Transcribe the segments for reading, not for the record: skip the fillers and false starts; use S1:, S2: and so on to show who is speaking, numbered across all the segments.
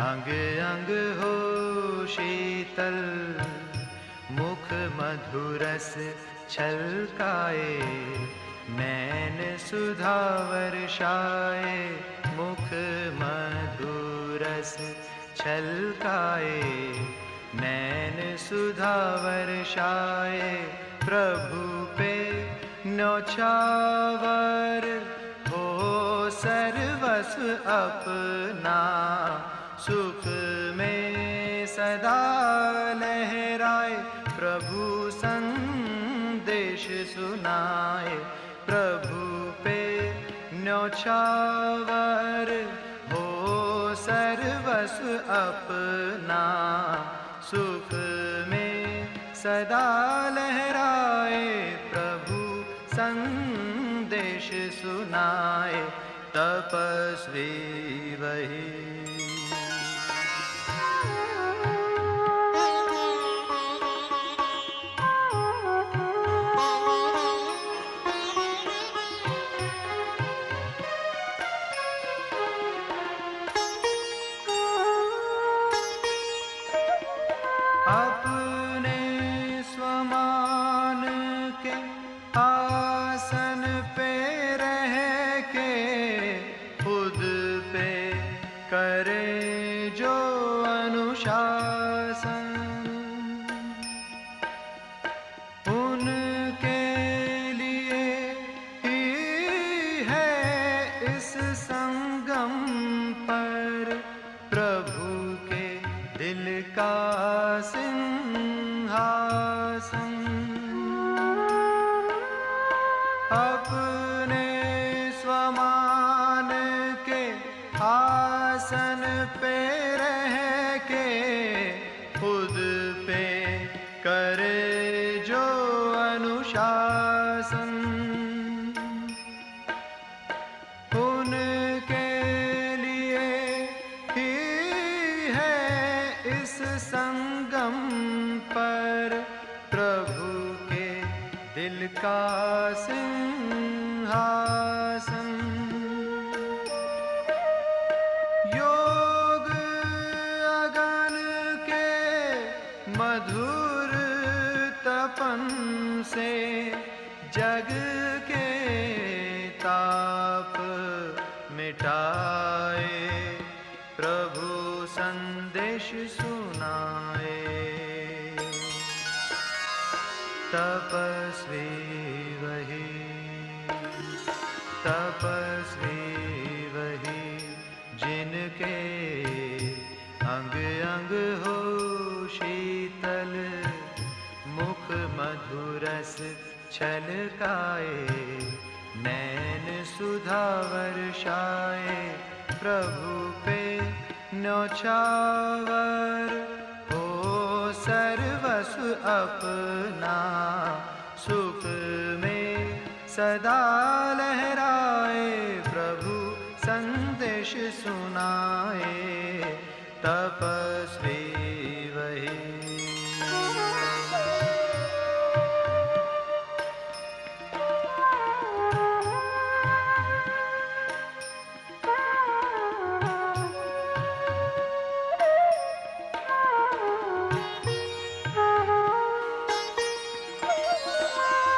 S1: अंग अंग हो शीतल, मुख मधुरस छलकाए, नैन सुधा वर्षाए, मुख मधुरस छलकाए, नैन सुधा वर्षाए, प्रभु पे न्योछावर हो सर्वस्व अपना, सुख में सदा लहराए, प्रभु संदेश सुनाए, प्रभु पे न्योछावर हो सर्वस्व अपना, सुख में सदा लहराए, प्रभु संदेश सुनाए, तपस्वी वही। अपने स्वमान के आसन पे रह के, खुद पे करे जो अनुशासन, उनके लिए ही है इस संगम पर प्रभु के दिल का सिंहासन। अपने स्वमान के आसन पे रह के, खुद पे करे जो अनुशासन, उनके लिए ही है इस संगम पर प्रभु के दिल का सिंहासन। योग अगन के मधुर तपन से जग के ताप मिटाए, प्रभु संदेश सुनाए, तपस्वी वही, तपस्वी वही, जिनके अंग अंग हो शीतल, मुख मधुरस छलकाए, नैन सुधा वर्षाए, प्रभु पे न्योछावर हो सर्वस्व अपना, सुख में सदा लहराए, प्रभु संदेश सुनाए, तपस्वी वही।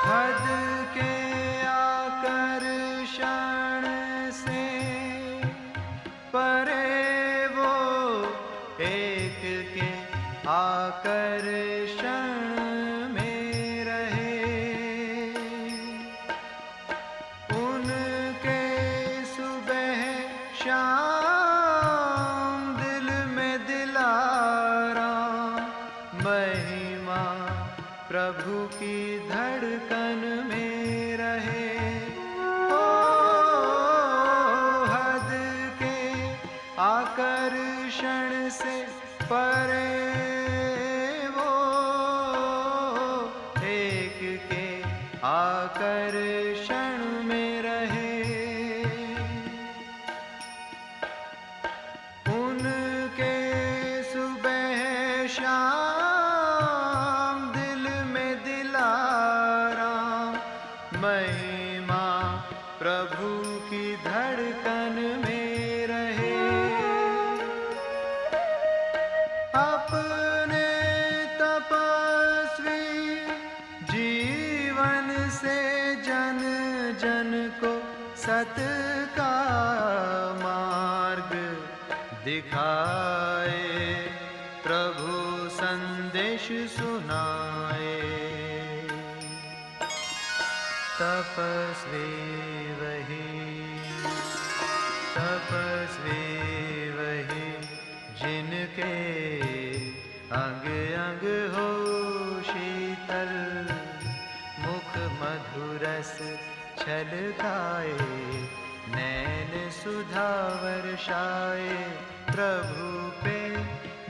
S1: हद के आकर्षण से परे वो एक के आकर्षण में रहे, उनके सुबह शाम दिल में दिलाराम, महिमा प्रभु की धड़कन में रहे। ओ हद के आकर्षण से परे वो एक के आकर्षण में रहे, उनके सुबह शाम दिल में दिलाराम, महिमा प्रभु की धड़कन में रहे। सत का मार्ग दिखाए, प्रभु संदेश सुनाए। तपस्वी वही, तपस्वी वही, जिनके अंग अंग हो शीतल, मुख मधुरस छलकाए, नैन सुधा वर्षाए, प्रभु पे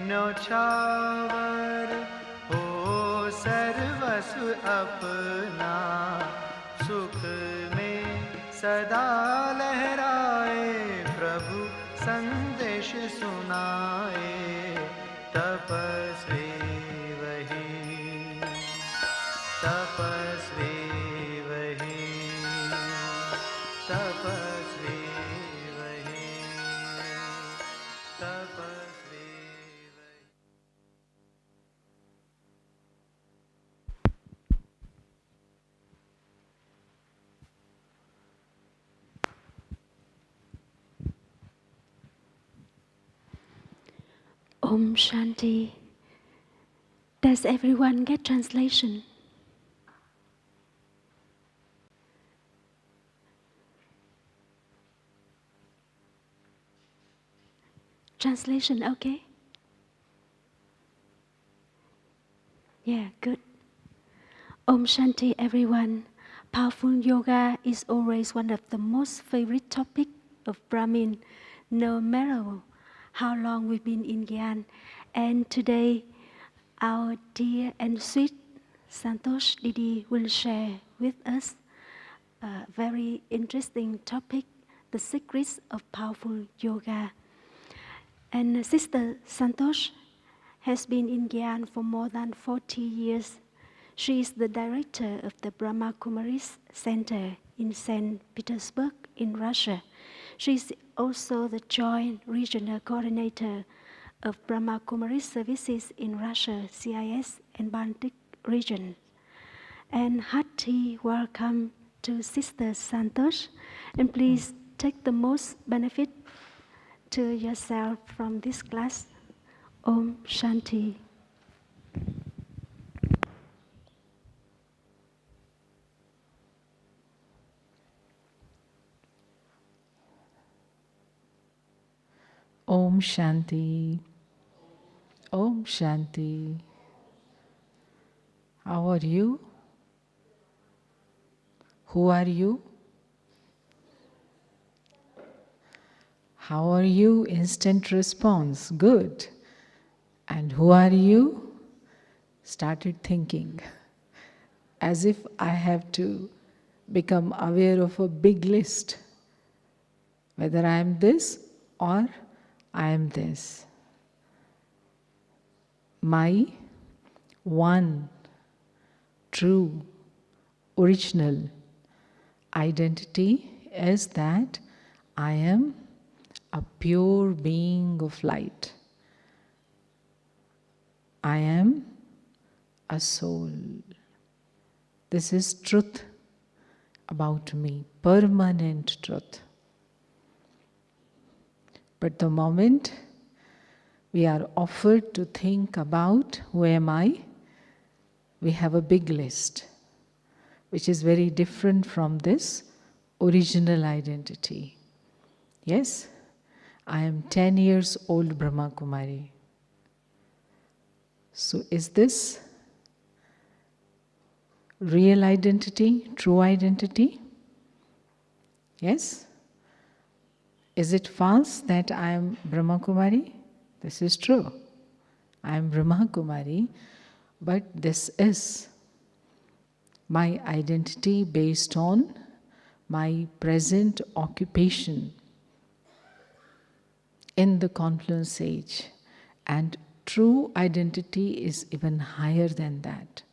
S1: न्योछावर हो सर्वस्व अपना, सुख में सदा लहराए, प्रभु संदेश सुनाए। तपस्वी वही, तपस्वी वही, तपस्वी वही, तपस्वी वही।
S2: Om Shanti. Does everyone get translation? Translation, okay? Yeah, good. Om Shanti, everyone. Powerful yoga is always one of the most favorite topics of Brahmin, no matter how long we've been in Gyan. And today, our dear and sweet Santosh Didi will share with us a very interesting topic, the secrets of powerful yoga. And Sister Santosh has been in Gyan for more than 40 years. She is the director of the Brahma Kumaris Center in St. Petersburg in Russia. She is also the joint regional coordinator of Brahma Kumaris services in Russia, CIS, and Baltic region. And hearty welcome to Sister Santosh, and please take the most benefit to yourself from this class. Om Shanti.
S3: Om Shanti. Om Shanti. How are you? Who are you? How are you? Instant response. Good. And who are you? Started thinking. As if I have to become aware of a big list. Whether I am this or I am this. My one true original identity is that I am a pure being of light. I am a soul. This is truth about me, permanent truth. But the moment we are offered to think about who am I, we have a big list, which is very different from this original identity. Yes, I am 10 years old Brahma Kumari. So is this real identity, true identity? Yes? Is it false that I am Brahma Kumari? This is true. I am Brahma Kumari, but this is my identity based on my present occupation in the confluence age. And true identity is even higher than that.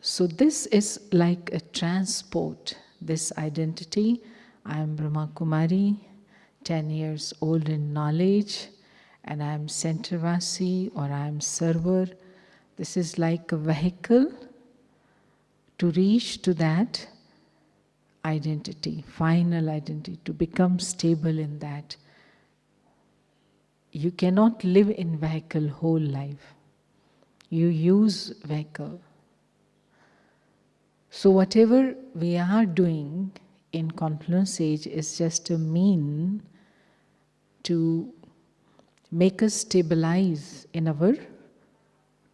S3: So this is like a transport, this identity. I am Brahma Kumari, 10 years old in knowledge, and I am Centravasi or I am server. This is like a vehicle to reach to that identity, final identity, to become stable in that. You cannot live in vehicle whole life. You use vehicle. So whatever we are doing in confluence age is just a mean to make us stabilize in our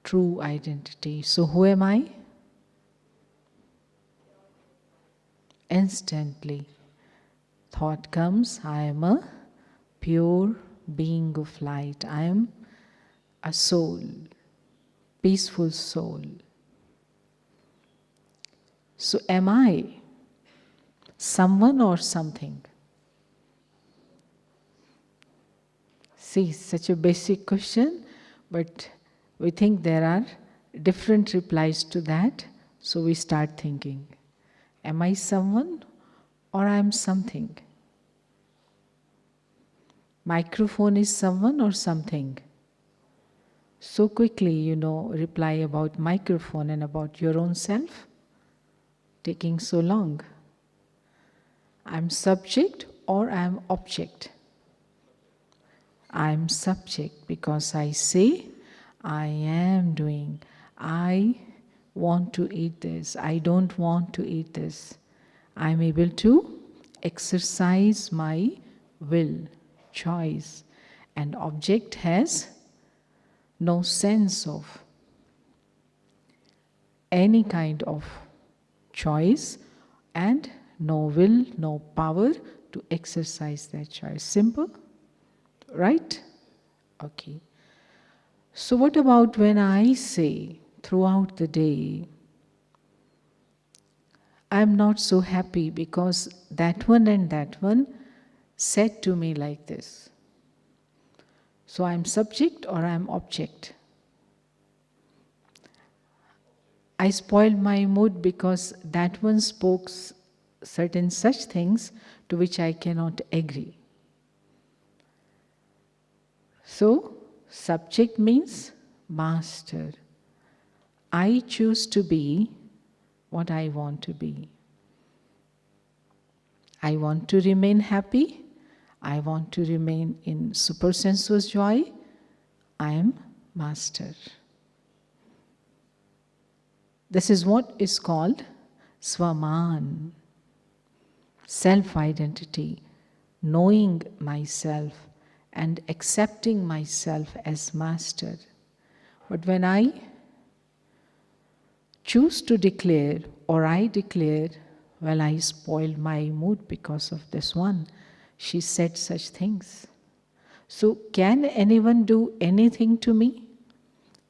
S3: true identity. So who am I? Instantly, thought comes, I am a pure being of light. I am a soul, peaceful soul. So am I someone or something? See, such a basic question, but we think there are different replies to that, so we start thinking. Am I someone or I am something? Microphone is someone or something? So quickly, reply about microphone and about your own self, taking so long. I'm subject or I'm object? I'm subject because I say, I am doing, I want to eat this, I don't want to eat this. I'm able to exercise my will, choice, and object has no sense of any kind of choice and no will, no power to exercise that choice. Simple? Right? Okay. So what about when I say throughout the day, I'm not so happy because that one and that one said to me like this. So I'm subject or I'm object? I spoiled my mood because that one spoke certain such things to which I cannot agree. So, subject means master. I choose to be what I want to be. I want to remain happy. I want to remain in supersensuous joy. I am master. This is what is called Swaman, self-identity, knowing myself and accepting myself as master. But when I choose to declare, or I declare, well, I spoiled my mood because of this one, she said such things. So can anyone do anything to me?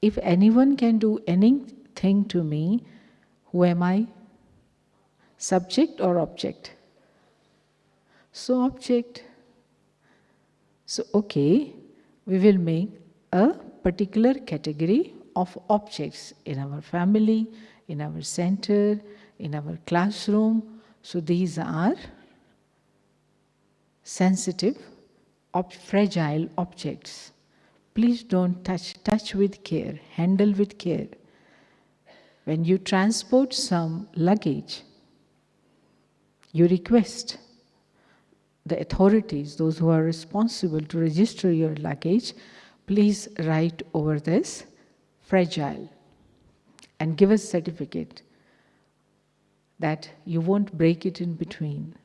S3: If anyone can do anything to me, who am I? Subject or object? So object. So okay, we will make a particular category of objects in our family, in our center, in our classroom. So these are sensitive, fragile objects. Please don't touch with care, handle with care. When you transport some luggage, you request the authorities, those who are responsible to register your luggage, please write over this fragile and give us certificate that you won't break it in between.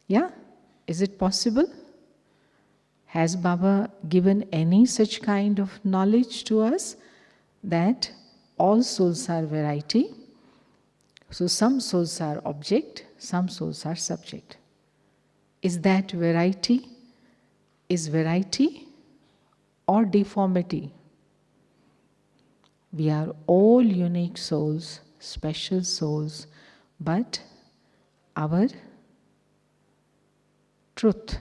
S3: Yeah? Is it possible? Has Baba given any such kind of knowledge to us that all souls are variety? So some souls are object, some souls are subject. Is that variety? Is variety or deformity? We are all unique souls, special souls, but our truth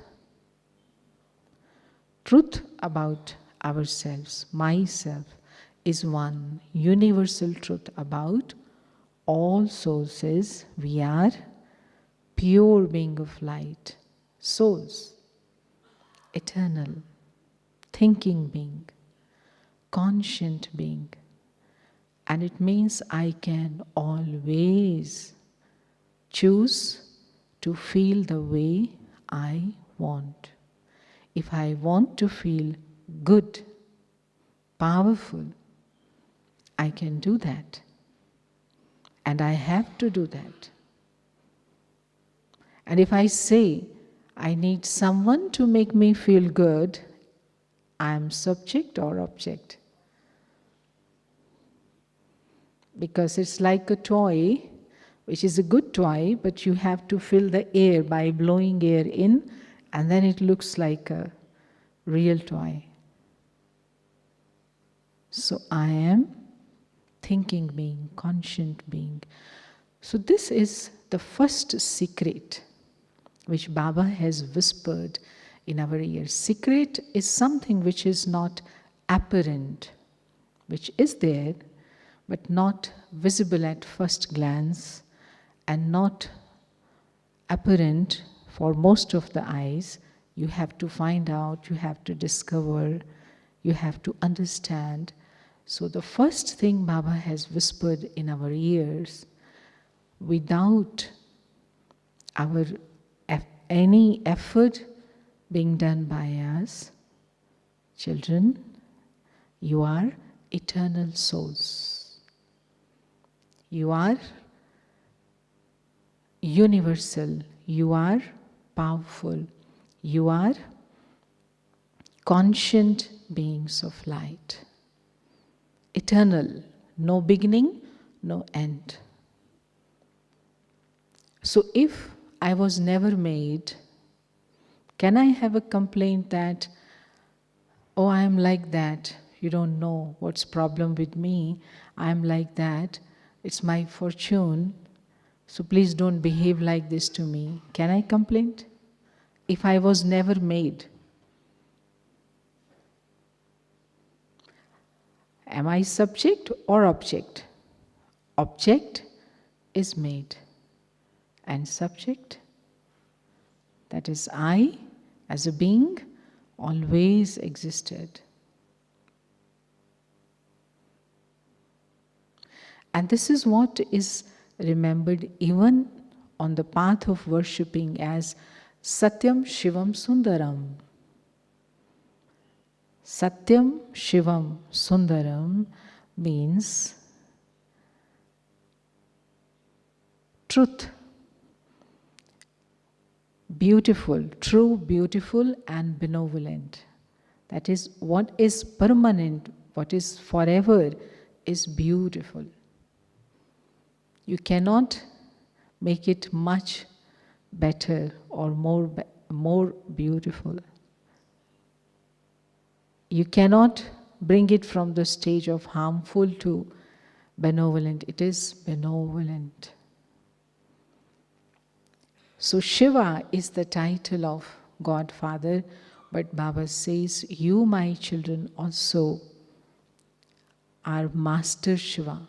S3: about ourselves, myself, is one universal truth about all souls is we are pure being of light, souls, eternal, thinking being, conscient being. And it means I can always choose to feel the way I want. If I want to feel good, powerful, I can do that. And I have to do that. And if I say, I need someone to make me feel good, I am subject or object? Because it's like a toy, which is a good toy, but you have to fill the air by blowing air in, and then it looks like a real toy. So I am thinking being, conscient being. So this is the first secret which Baba has whispered in our ears. Secret is something which is not apparent, which is there, but not visible at first glance and not apparent for most of the eyes. You have to find out, you have to discover, you have to understand. So the first thing Baba has whispered in our ears, without our any effort being done by us, children, you are eternal souls. You are universal. You are powerful. You are conscient beings of light. Eternal, no beginning, no end. So if I was never made, can I have a complaint that, oh, I am like that, you don't know what's problem with me, I am like that, it's my fortune, so please don't behave like this to me. Can I complain? If I was never made, am I subject or object? Object is made. And subject, that is I, as a being, always existed. And this is what is remembered even on the path of worshipping as Satyam Shivam Sundaram. Satyam Shivam Sundaram means truth. Beautiful, true, beautiful and benevolent. That is what is permanent, what is forever is beautiful. You cannot make it much better or more beautiful. You cannot bring it from the stage of harmful to benevolent. It is benevolent. So Shiva is the title of God Father, but Baba says, you, my children, also are Master Shiva,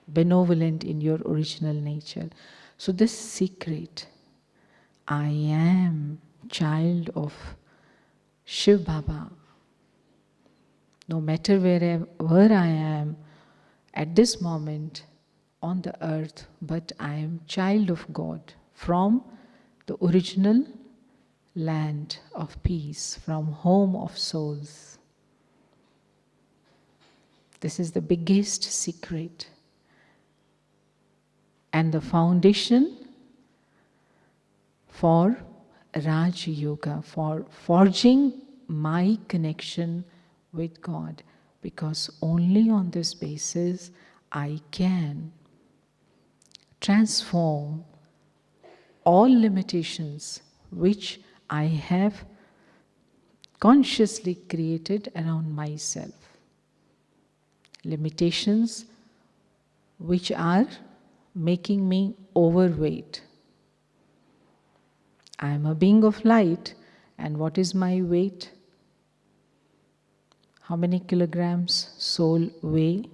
S3: benevolent in your original nature. So this secret, I am child of Shiv Baba. No matter wherever I am at this moment on the earth, but I am child of God from the original land of peace, from home of souls. This is the biggest secret and the foundation for Raj Yoga, for forging my connection with God, because only on this basis I can transform all limitations which I have consciously created around myself. Limitations which are making me overweight. I am a being of light, and what is my weight? How many kilograms soul weigh?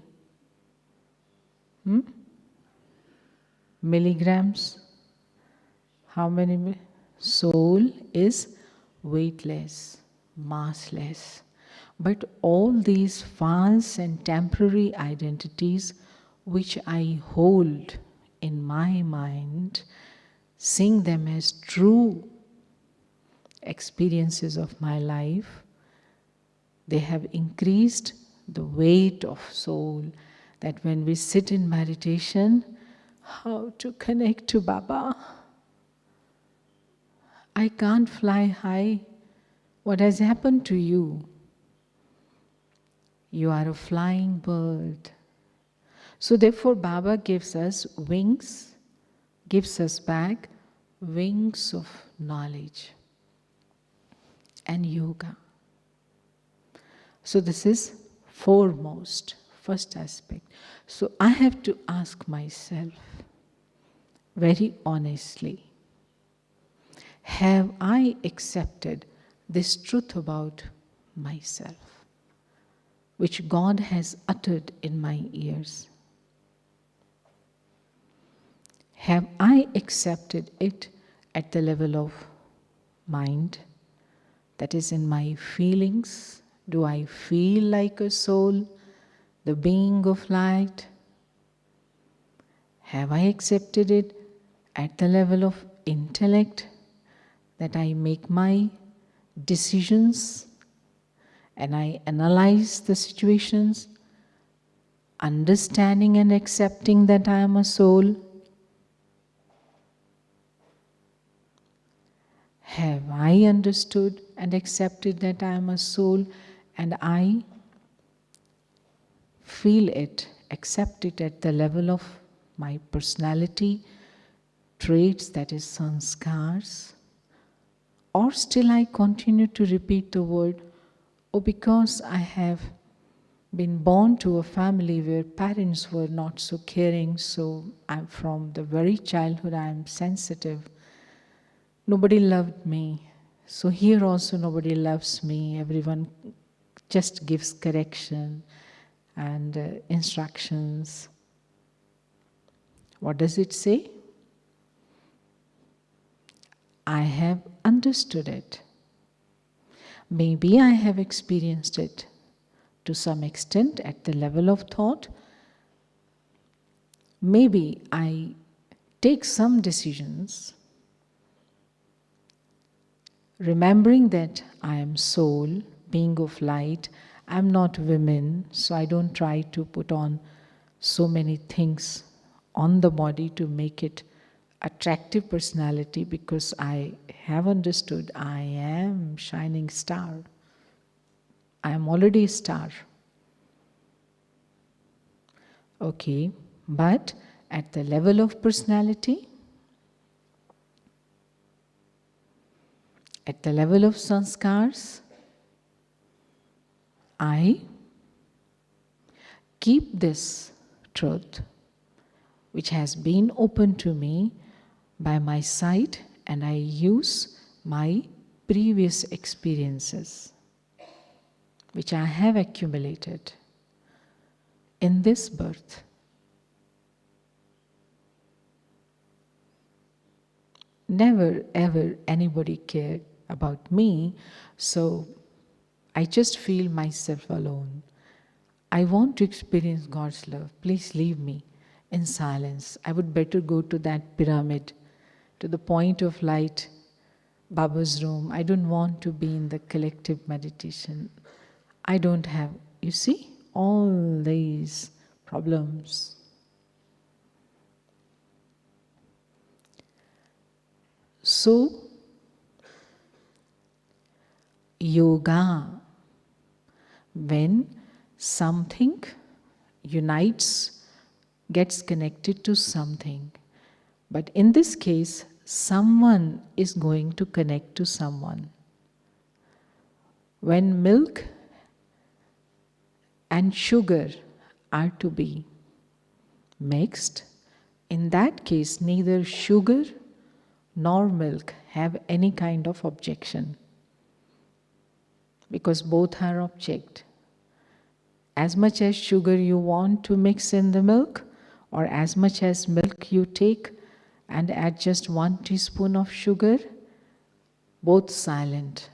S3: Milligrams? How many? Soul is weightless, massless. But all these false and temporary identities which I hold in my mind, seeing them as true experiences of my life, they have increased the weight of soul, that when we sit in meditation, how to connect to Baba. I can't fly high. What has happened to you? You are a flying bird. So therefore Baba gives us wings, gives us back wings of knowledge and yoga. So this is foremost, first aspect. So I have to ask myself very honestly, have I accepted this truth about myself, which God has uttered in my ears? Have I accepted it at the level of mind, that is in my feelings? Do I feel like a soul, the being of light? Have I accepted it at the level of intellect, that I make my decisions and I analyze the situations, understanding and accepting that I am a soul? Have I understood and accepted that I am a soul and I feel it, accept it at the level of my personality, traits, that is sanskars? Or still I continue to repeat the word, oh, because I have been born to a family where parents were not so caring, so I'm from the very childhood I am sensitive. Nobody loved me. So here also nobody loves me. Everyone just gives correction and instructions. What does it say? I have understood it. Maybe I have experienced it to some extent at the level of thought. Maybe I take some decisions remembering that I am soul, being of light. I am not women, so I don't try to put on so many things on the body to make it attractive personality, because I have understood I am shining star. I am already a star. Okay, but at the level of personality, at the level of sanskars, I keep this truth which has been opened to me by my sight, and I use my previous experiences which I have accumulated in this birth. Never ever anybody cared about me, so I just feel myself alone. I want to experience God's love. Please leave me in silence. I would better go to that pyramid, to the point of light, Baba's room. I don't want to be in the collective meditation. I don't have, you see, all these problems. So, yoga, when something unites, gets connected to something. But in this case, someone is going to connect to someone. When milk and sugar are to be mixed, in that case, neither sugar nor milk have any kind of objection, because both are object. As much as sugar you want to mix in the milk, or as much as milk you take and add just 1 teaspoon of sugar, both silent,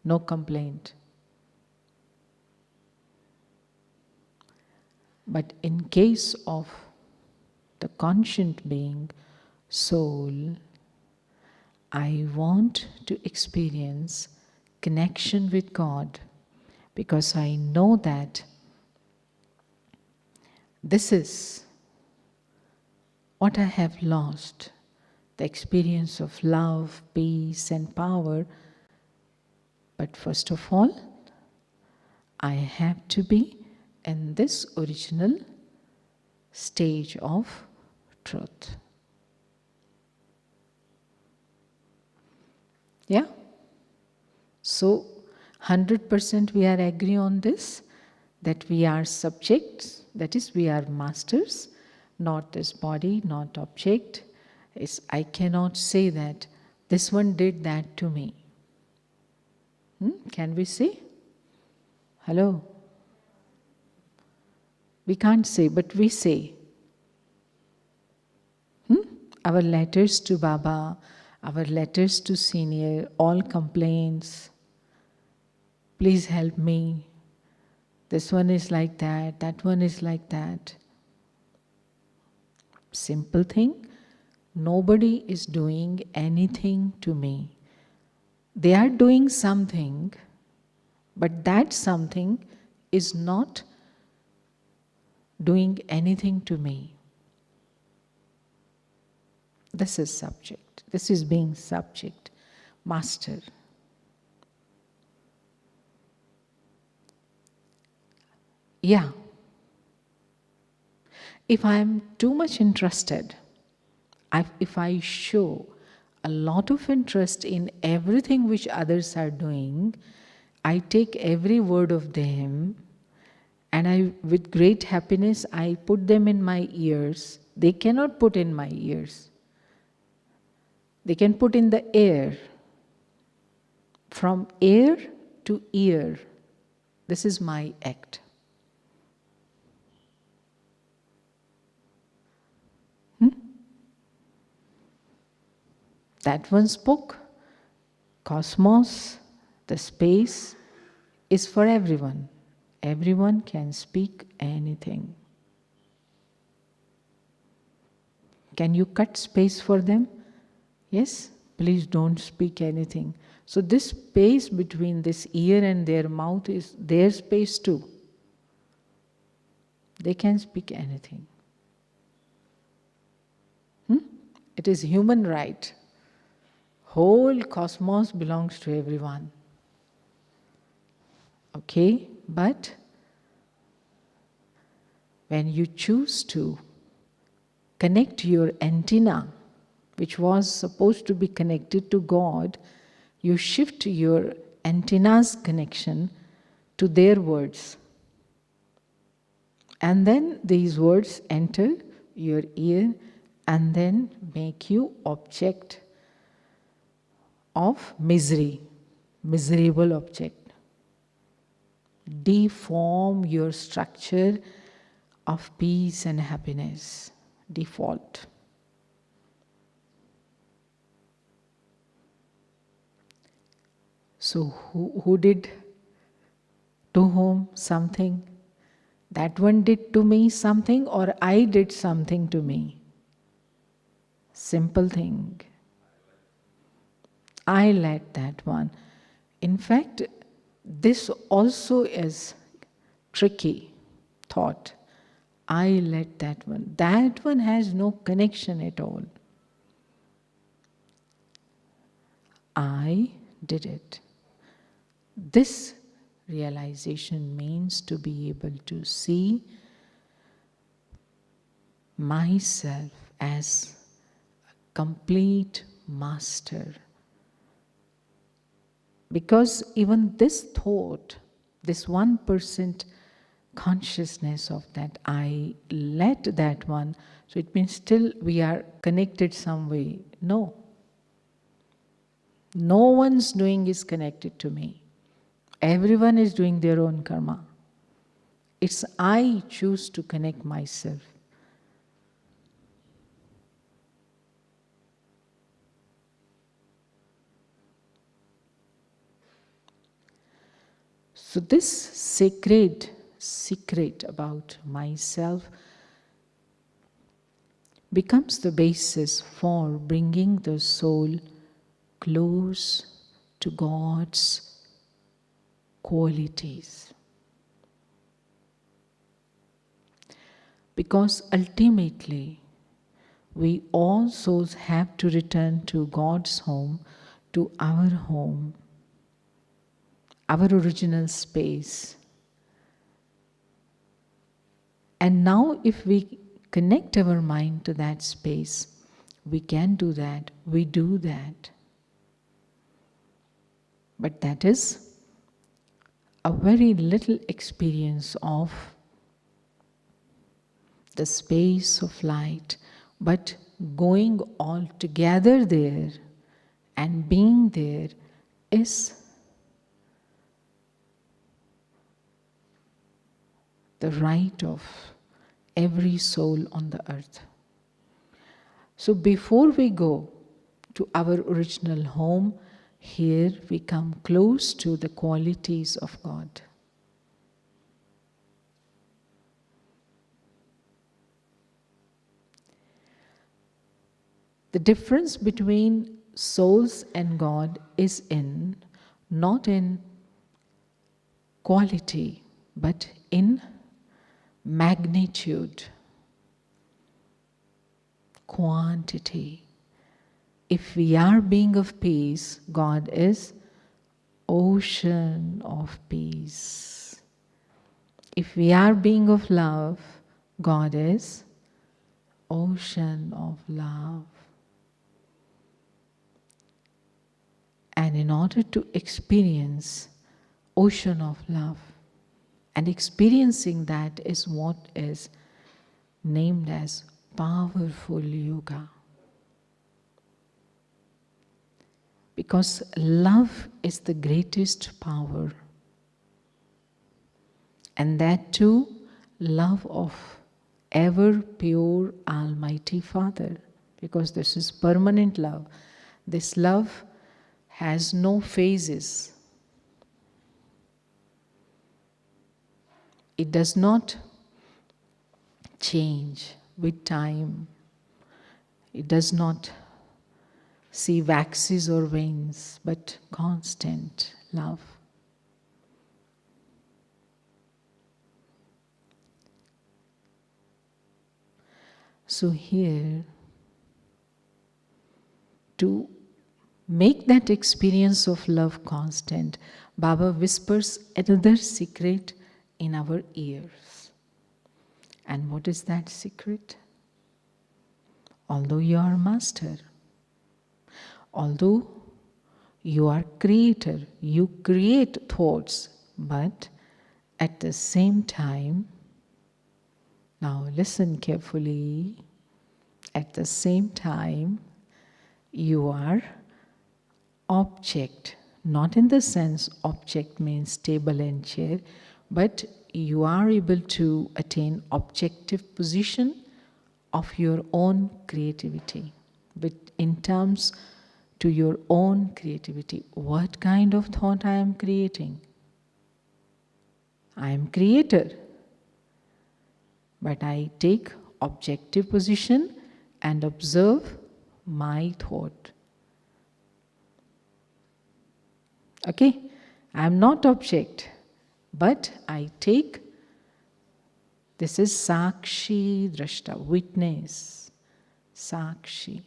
S3: no complaint. But in case of the conscient being, soul, I want to experience connection with God because I know that this is what I have lost, the experience of love, peace and power. But first of all, I have to be in this original stage of truth. Yeah? So 100% we are agree on this, that we are subjects, that is we are masters, not this body, not object. I cannot say that this one did that to me. Can we say? Hello? We can't say, but we say. Our letters to Baba, our letters to senior, all complaints. Please help me. This one is like that one is like that. Simple thing, nobody is doing anything to me. They are doing something, but that something is not doing anything to me. This is subject. This is being subject, master. Yeah. If I am too much interested, if I show a lot of interest in everything which others are doing, I take every word of them and with great happiness, I put them in my ears. They cannot put in my ears. They can put in the air. From air to ear, this is my act. That one spoke. Cosmos, the space, is for everyone. Everyone can speak anything. Can you cut space for them? Yes? Please don't speak anything. So this space between this ear and their mouth is their space too. They can speak anything. It is human right. Whole cosmos belongs to everyone. Okay? But when you choose to connect your antenna, which was supposed to be connected to God, you shift your antenna's connection to their words. And then these words enter your ear and then make you object of misery, miserable object. Deform your structure of peace and happiness. Default. So who did to whom something? That one did to me something, or I did something to me? Simple thing. I let that one. In fact, this also is tricky thought. I let that one. That one has no connection at all. I did it. This realization means to be able to see myself as a complete master. Because even this thought, this 1% consciousness of that, I let that one, so it means still we are connected some way. No. No one's doing is connected to me. Everyone is doing their own karma. It's I choose to connect myself. So this sacred secret about myself becomes the basis for bringing the soul close to God's qualities. Because ultimately, we all souls have to return to God's home, to our home, our original space. And now if we connect our mind to that space, we can do that, we do that. But that is a very little experience of the space of light, but going all together there and being there is the right of every soul on the earth. So before we go to our original home, here we come close to the qualities of God. The difference between souls and God is not in quality, but in magnitude, quantity. If we are being of peace, God is ocean of peace. If we are being of love, God is ocean of love. And in order to experience ocean of love, and experiencing that is what is named as powerful yoga. Because love is the greatest power. And that too, love of ever pure Almighty Father. Because this is permanent love. This love has no phases. It does not change with time. It does not see waxes or wanes, but constant love. So here, to make that experience of love constant, Baba whispers another secret in our ears. And what is that secret? Although you are master, although you are creator, you create thoughts, but at the same time, now listen carefully, at the same time, you are object, not in the sense object means table and chair, but you are able to attain objective position of your own creativity, but in terms to your own creativity. What kind of thought I am creating? I am creator, but I take objective position and observe my thought. Okay? I am not object, but I take, this is Sakshi Drashta, witness, Sakshi.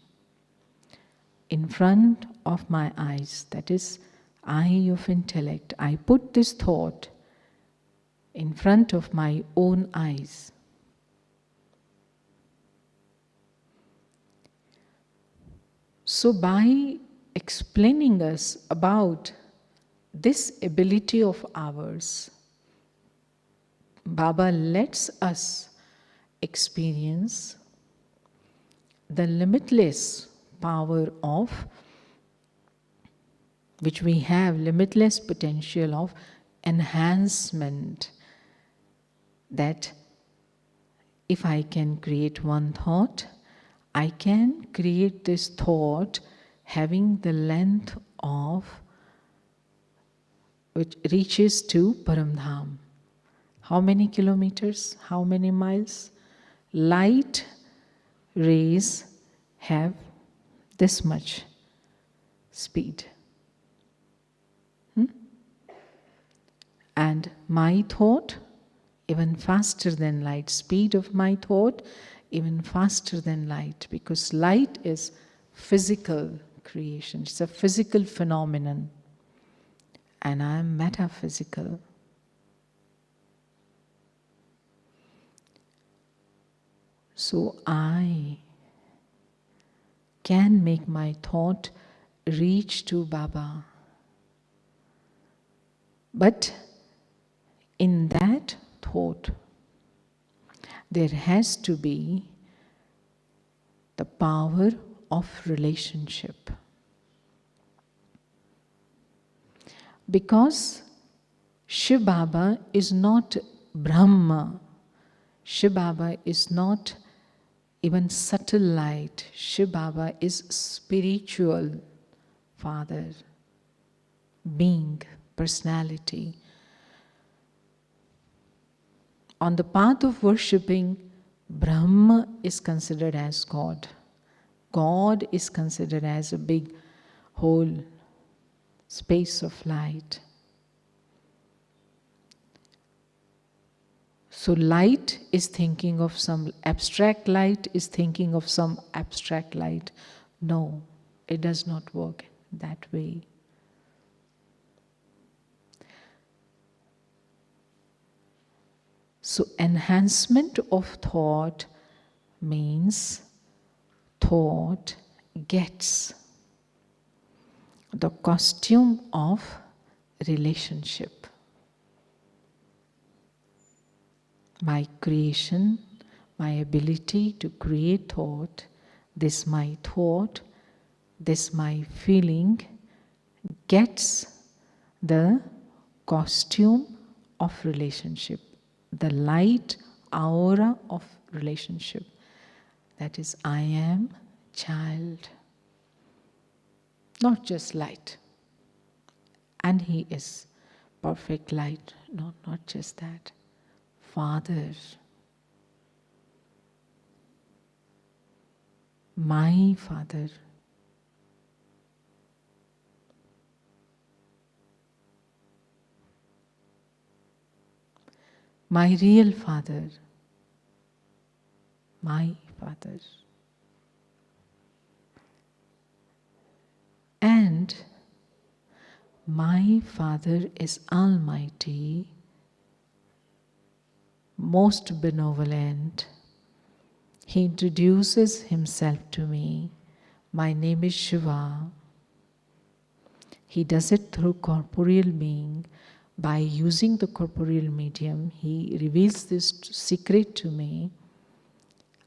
S3: In front of my eyes, that is eye of intellect, I put this thought in front of my own eyes. So by explaining us about this ability of ours, Baba lets us experience the limitless power of, which we have, limitless potential of enhancement. That if I can create one thought, I can create this thought having the length of, which reaches to Paramdham. How many kilometers? How many miles? Light rays have this much speed. And my thought, even faster than light. Speed of my thought, even faster than light. Because light is physical creation. It's a physical phenomenon. And I am metaphysical. So I can make my thought reach to Baba. But in that thought, there has to be the power of relationship. Because Shiv Baba is not Brahma. Shiv Baba is not even subtle light. Shiv Baba is spiritual Father, being, personality. On the path of worshipping, Brahma is considered as God. God is considered as a big whole space of light. So light is thinking of some abstract light, is thinking of some abstract light. No, it does not work that way. So enhancement of thought means thought gets the costume of relationship. My creation, my ability to create thought, this my feeling gets the costume of relationship, the light aura of relationship. That is, I am child. Not just light. And he is perfect light. No, not just that. Father. My Father. My real Father. My Father. And my Father is Almighty, most benevolent. He introduces himself to me. My name is Shiva. He does it through corporeal being. By using the corporeal medium, he reveals this secret to me.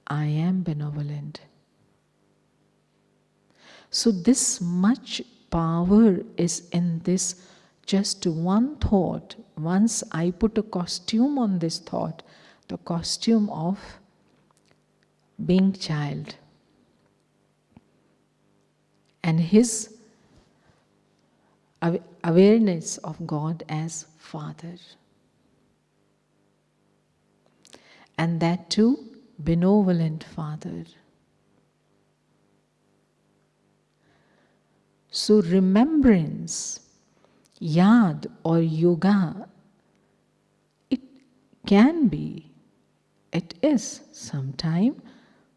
S3: I am benevolent. So this much power is in this just one thought. Once I put a costume on this thought, the costume of being child, and his awareness of God as Father. And that too, benevolent Father. So remembrance, yad or yoga, it can be, it is sometime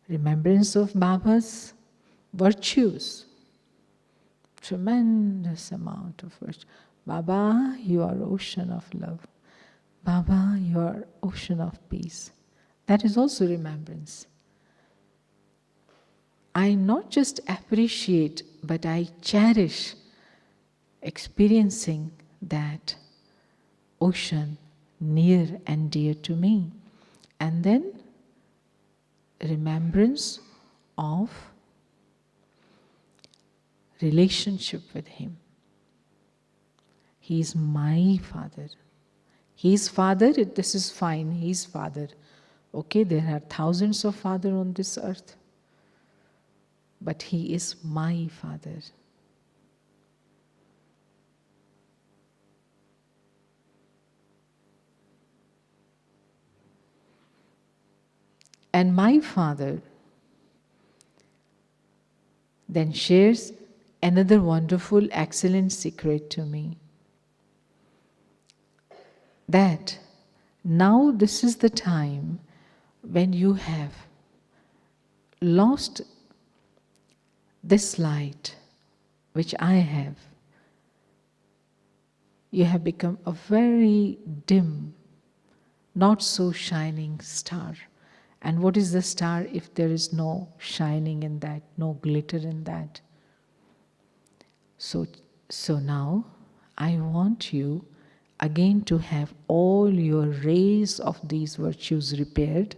S3: remembrance of Baba's virtues. Tremendous amount of virtue. Baba, you are ocean of love. Baba, you are ocean of peace. That is also remembrance. I not just appreciate, but I cherish experiencing that ocean near and dear to me. And then remembrance of relationship with him. He is my Father. He is Father, this is fine, he is Father. Okay, there are thousands of fathers on this earth. But he is my Father. And my Father then shares another wonderful, excellent secret to me. That now this is the time when you have lost this light which I have. You have become a very dim, not so shining star. And what is the star if there is no shining in that, no glitter in that? So now I want you again to have all your rays of these virtues repaired.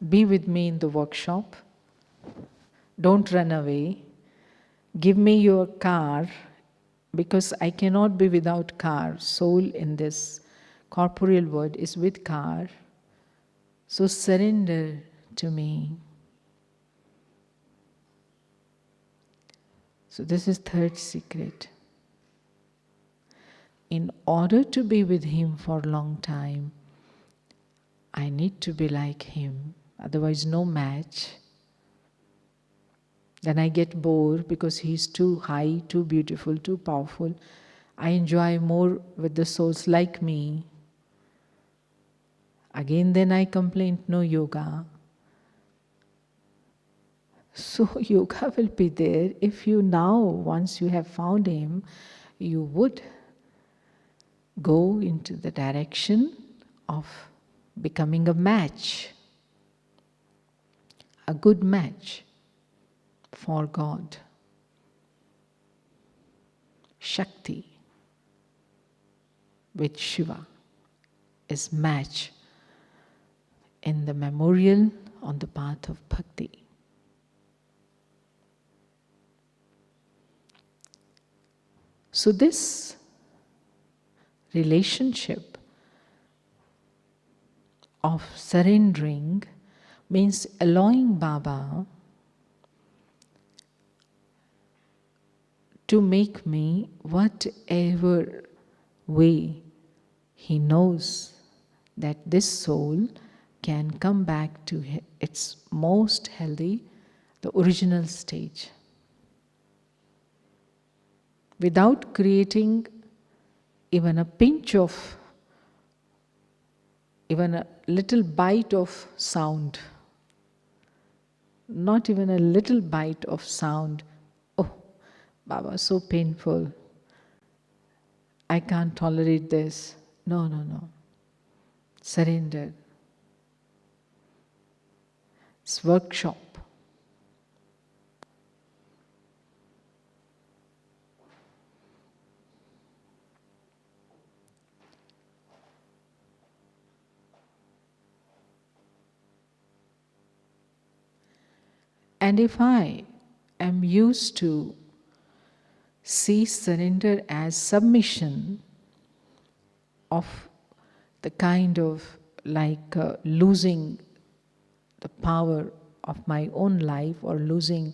S3: Be with me in the workshop. Don't run away. Give me your car, because I cannot be without car. Soul in this corporeal world is with car. So surrender to me. So this is third secret. In order to be with him for a long time, I need to be like him. Otherwise, no match. Then I get bored because he's too high, too beautiful, too powerful. I enjoy more with the souls like me. Again, then I complain, no yoga. So yoga will be there if you now, once you have found him, you would go into the direction of becoming a match, a good match for God. Shakti with Shiva is match in the memorial on the path of bhakti. So this relationship of surrendering means allowing Baba to make me whatever way he knows that this soul can come back to its most healthy, the original stage. Without creating even a pinch of, even a little bite of sound. Not even a little bite of sound. Oh, Baba, so painful. I can't tolerate this. No, no, no. Surrender. It's workshop. And if I am used to see surrender as submission of the kind of like losing the power of my own life or losing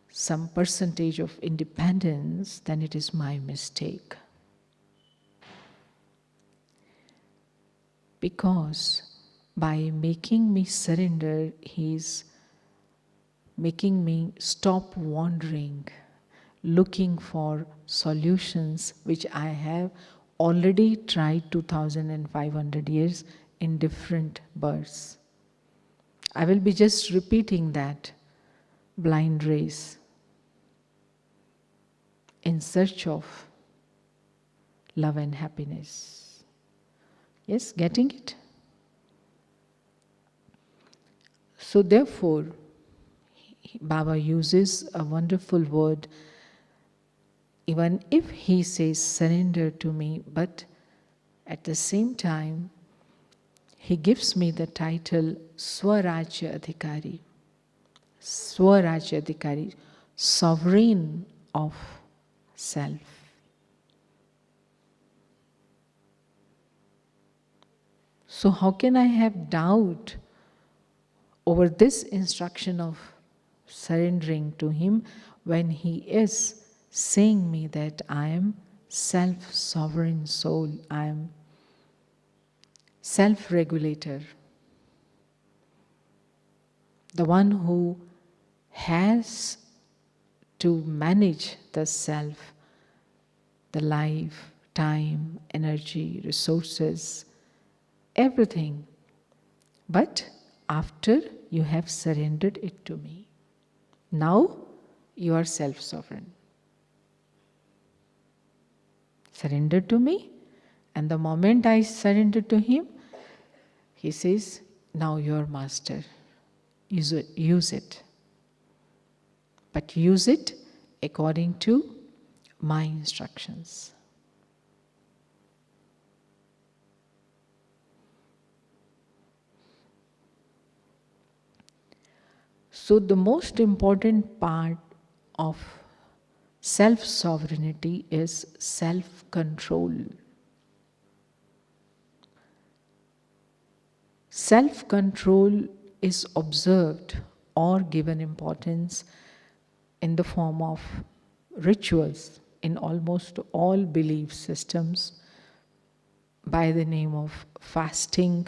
S3: some percentage of independence, then it is my mistake. Because by making me surrender, he is making me stop wandering, looking for solutions which I have already tried 2,500 years in different births. I will be just repeating that blind race in search of love and happiness. Yes, getting it? So therefore, Baba uses a wonderful word, even if he says surrender to me, but at the same time, he gives me the title Swarajya Adhikari. Swarajya Adhikari, sovereign of self. So how can I have doubt over this instruction of surrendering to him when he is saying me that I am self-sovereign soul, I am self-regulator. the one who has to manage the self, the life, time, energy, resources, everything. But after you have surrendered it to me, now you are self-sovereign. Surrender to me, and the moment I surrender to him, he says, now you are master. Use it, use it. But use it according to my instructions. So the most important part of self-sovereignty is self-control. Self-control is observed or given importance in the form of rituals in almost all belief systems by the name of fasting.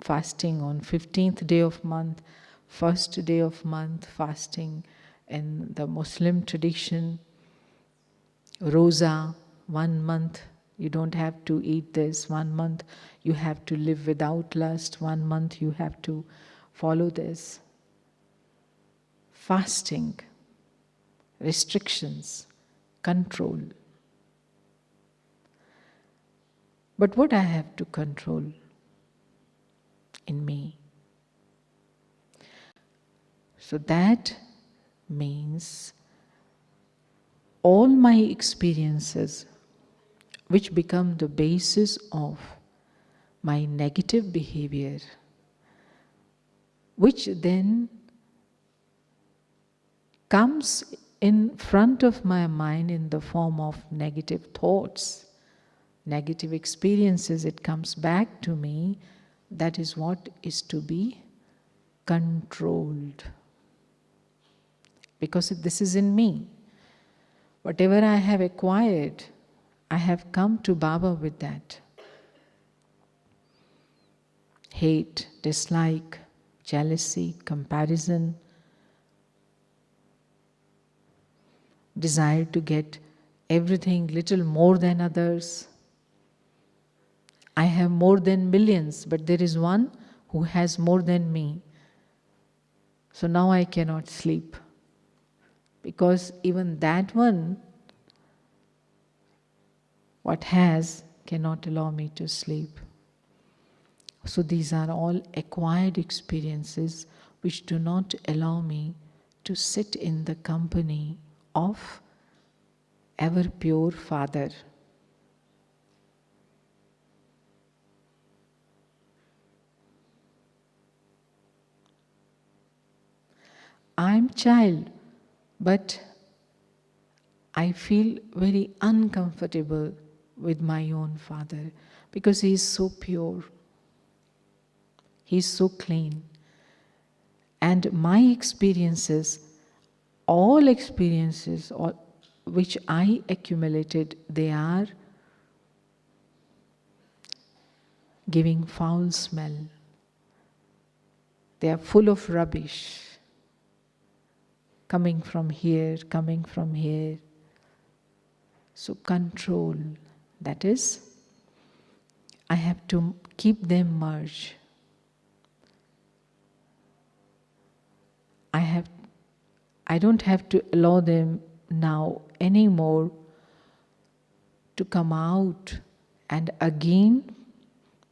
S3: Fasting on 15th day of month, first day of month, fasting in the Muslim tradition, Rosa, 1 month you don't have to eat this, 1 month you have to live without lust, 1 month you have to follow this. Fasting, restrictions, control. But what I have to control in me? So that means all my experiences which become the basis of my negative behavior, which then comes in front of my mind in the form of negative thoughts, negative experiences, it comes back to me. That is what is to be controlled. Because this is in me. Whatever I have acquired, I have come to Baba with that. Hate, dislike, jealousy, comparison, desire to get everything little more than others. I have more than millions, but there is one who has more than me. So now I cannot sleep, because even that one, what has, cannot allow me to sleep. So these are all acquired experiences which do not allow me to sit in the company of ever pure Father. I am child, but I feel very uncomfortable with my own father because he is so pure, he is so clean. And my experiences, all experiences which I accumulated, they are giving foul smell. They are full of rubbish. Coming from here, coming from here. So control, that is, I have to keep them merged. I don't have to allow them now anymore to come out and again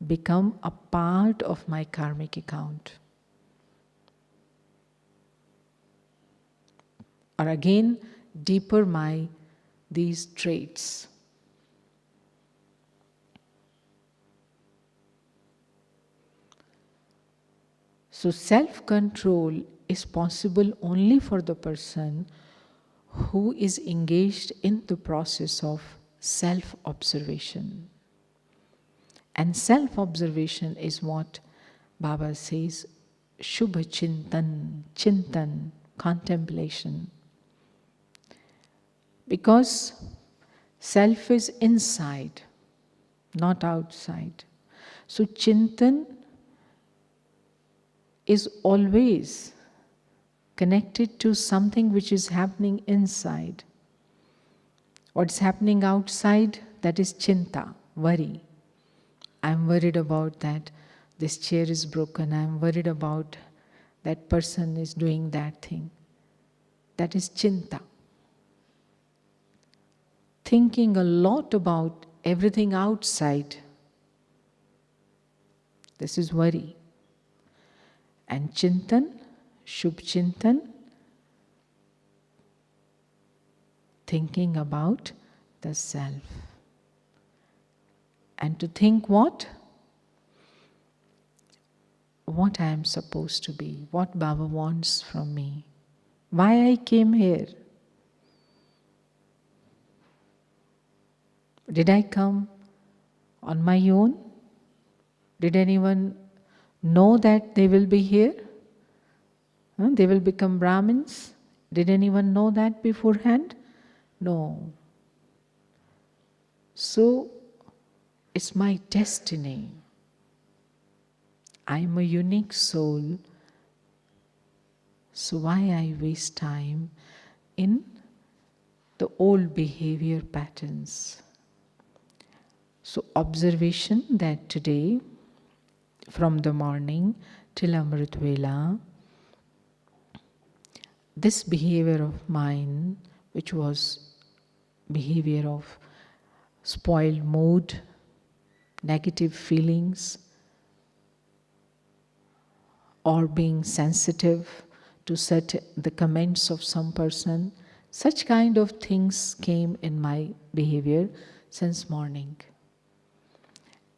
S3: become a part of my karmic account. Or again, deeper these traits. So self-control is possible only for the person who is engaged in the process of self-observation. And self-observation is what Baba says, Shubha Chintan, contemplation. Because self is inside, not outside. So Chintan is always connected to something which is happening inside. What's happening outside, that is chinta, worry. I'm worried about that this chair is broken. I'm worried about that person is doing that thing. That is chinta. Thinking a lot about everything outside. This is worry. And chintan, shubh chintan, thinking about the self. And to think what? What I am supposed to be, what Baba wants from me, why I came here. Did I come on my own? Did anyone know that they will be here? They will become Brahmins? Did anyone know that beforehand? No. So, it's my destiny. I am a unique soul. So why I waste time in the old behavior patterns? So observation that today, from the morning till Amrit Vela, this behavior of mine, which was behavior of spoiled mood, negative feelings, or being sensitive to the comments of some person, such kind of things came in my behavior since morning.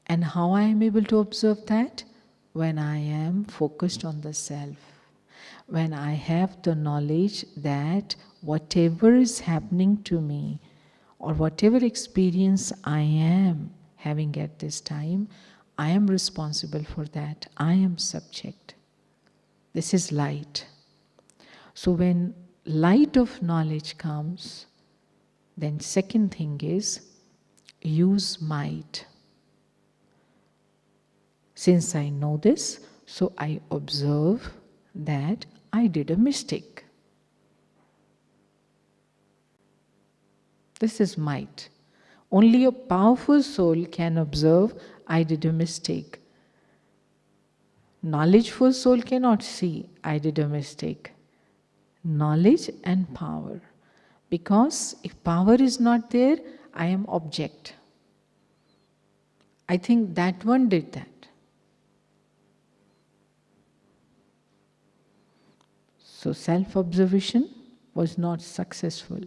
S3: And how I am able to observe that? When I am focused on the self. When I have the knowledge that whatever is happening to me, or whatever experience I am having at this time, I am responsible for that. I am subject. This is light. So when light of knowledge comes, then second thing is use might. Since I know this, so I observe that I did a mistake. This is might. Only a powerful soul can observe, I did a mistake. Knowledgeful soul cannot see, I did a mistake. Knowledge and power. Because if power is not there, I am object. I think that one did that. So self-observation was not successful.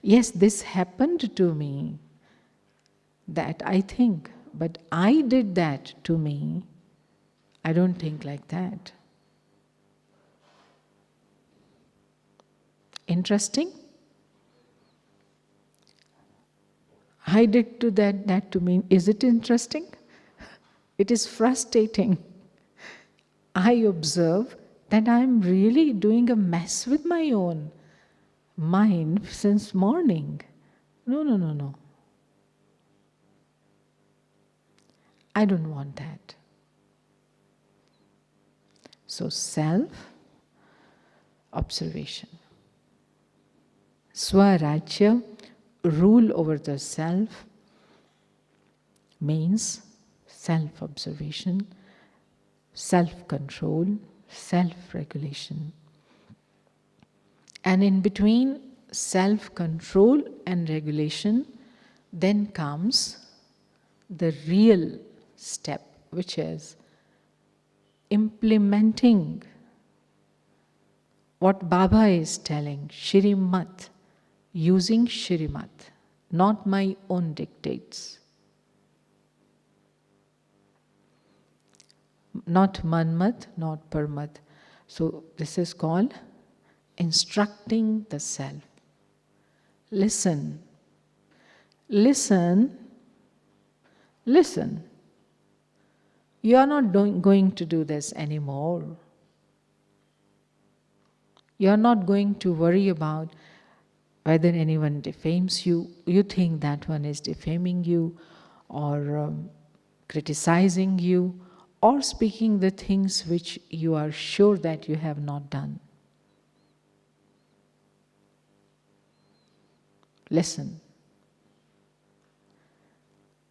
S3: Yes, this happened to me, that I think, but I did that to me. I don't think like that. Interesting? I did to that to me. Is it interesting? It is frustrating. I observe that I am really doing a mess with my own mind since morning. No. I don't want that. So self-observation. Swarajya, rule over the self, means self-observation, self-control, self-regulation. And in between self-control and regulation, then comes the real step, which is implementing what Baba is telling, Shrimat, using Shrimat, not my own dictates. Not Manmat, not Parmat. So this is called instructing the self. Listen. Listen. Listen. You are not going to do this anymore. You are not going to worry about whether anyone defames you. You think that one is defaming you or criticizing you, or speaking the things which you are sure that you have not done. Listen.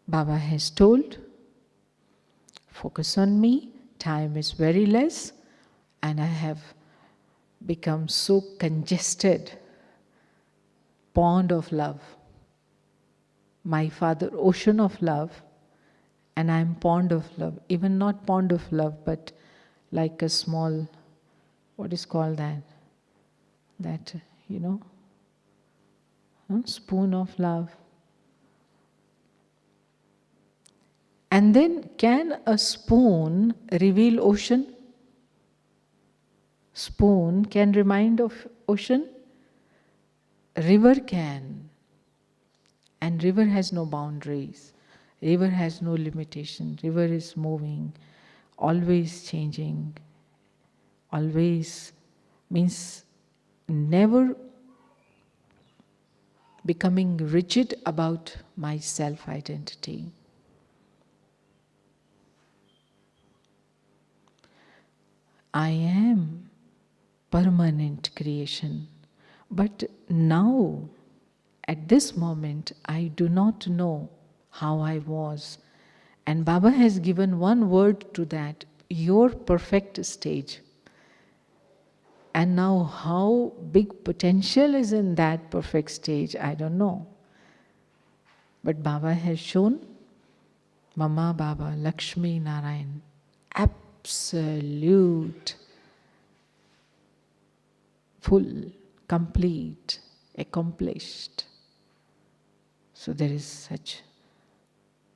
S3: Baba has told, focus on me, time is very less, and I have become so congested, pond of love. My Father, ocean of love, and I am pond of love. Even not pond of love, but like a small, what is called that? That, spoon of love. And then, can a spoon reveal ocean? Spoon can remind of ocean? River can. And river has no boundaries. River has no limitation. River is moving, always changing, always means never becoming rigid about my self-identity. I am permanent creation. But now, at this moment, I do not know how I was. And Baba has given one word to that, your perfect stage. And now how big potential is in that perfect stage, I don't know. But Baba has shown, Mama Baba, Lakshmi Narayan, absolute, full, complete, accomplished. So there is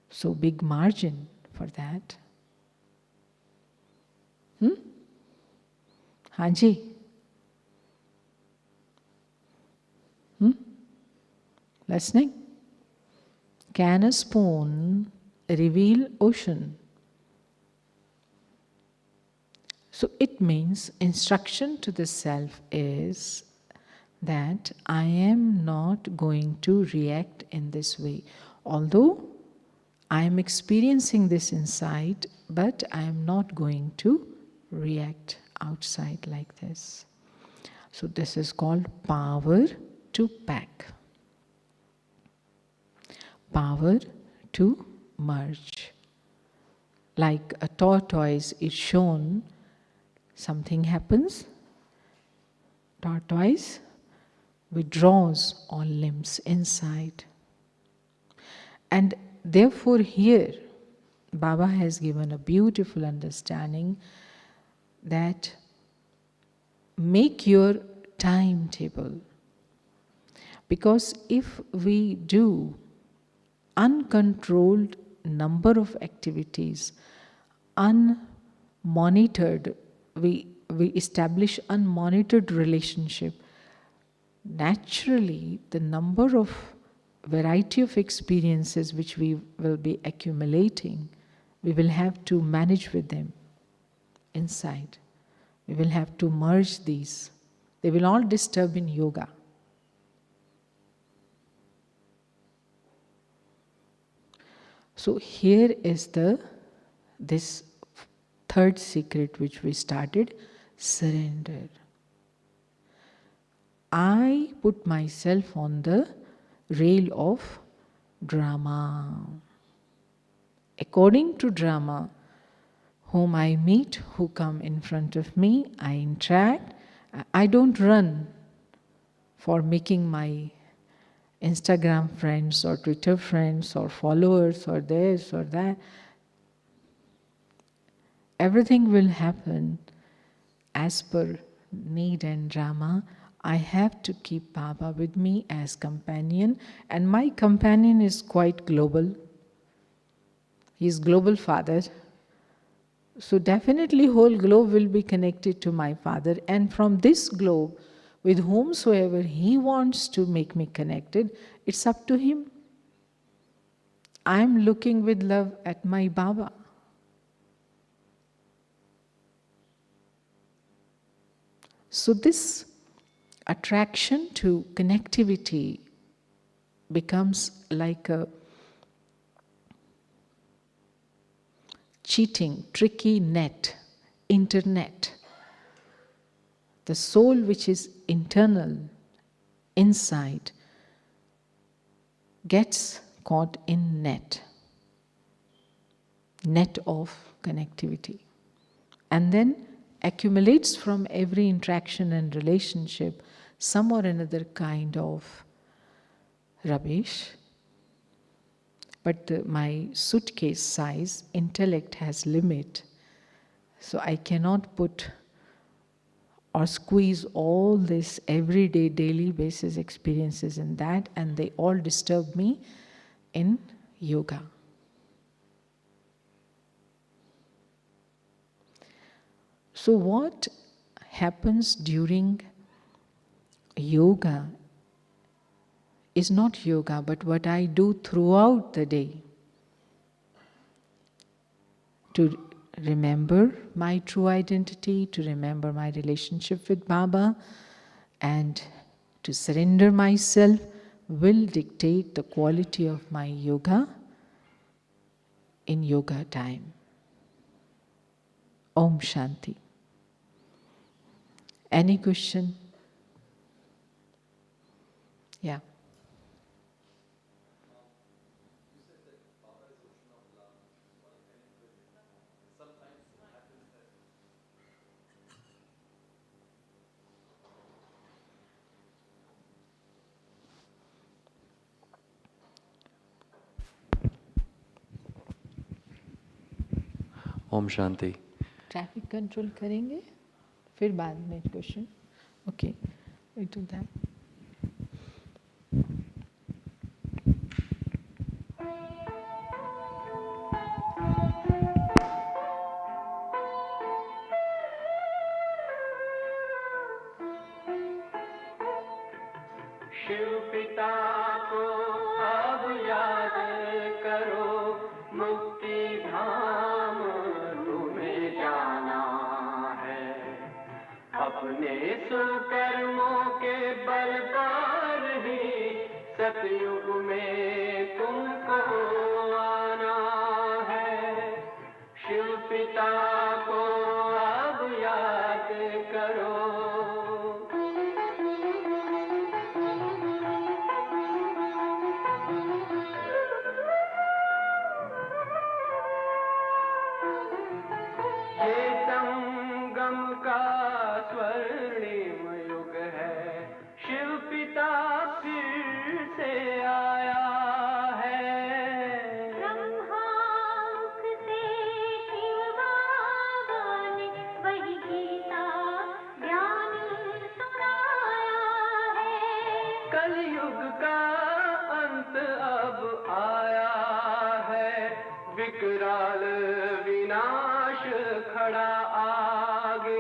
S3: so big margin for that. Hanji? Listening? Can a spoon reveal ocean? So it means instruction to the self is that I am not going to react in this way. Although I am experiencing this inside, but I am not going to react outside like this. So this is called power to pack. Power to merge. Like a tortoise is shown, something happens, tortoise withdraws all limbs inside. And therefore here, Baba has given a beautiful understanding that make your timetable. Because if we do uncontrolled number of activities, unmonitored, we establish unmonitored relationship, naturally the number of variety of experiences which we will be accumulating, we will have to manage with them inside. We will have to merge these. They will all disturb in yoga. So here is this third secret which we started, surrender. I put myself on the rail of drama. According to drama, whom I meet, who come in front of me, I interact. I don't run for making my Instagram friends or Twitter friends or followers or this or that. Everything will happen as per need and drama. I have to keep Baba with me as companion, and my companion is quite global. He is global father. So definitely whole globe will be connected to my Father, and from this globe, with whomsoever he wants to make me connected, it's up to him. I'm looking with love at my Baba. So this attraction to connectivity becomes like a cheating, tricky net, internet. The soul which is internal, inside, gets caught in net of connectivity, and then accumulates from every interaction and relationship some or another kind of rubbish. But my suitcase size, intellect has limit, so I cannot put or squeeze all this everyday, daily basis experiences in that, and they all disturb me in yoga. So what happens during yoga is not yoga, but what I do throughout the day to remember my true identity, to remember my relationship with Baba, and to surrender myself will dictate the quality of my yoga in yoga time. Om Shanti. Any question? Yeah.
S4: Om Shanti.
S3: Traffic control करेंगे, फिर बाद में question. Okay, we do that.
S1: Shiva पिता को अब याद करो, मुक्ति धाम तुम्हें जाना है। अपने सुकर्मों के बल पर ही सतयुग में तुमको आना है। शिव पिता को अब याद करो। स्वर्णिम युग है, शिव पिता फिर से आया है। ब्रह्मामुख से शिव बाबा ने वही गीता ज्ञान सुनाया है। कलयुग का अंत अब आया है, विकराल विनाश खड़ा आगे।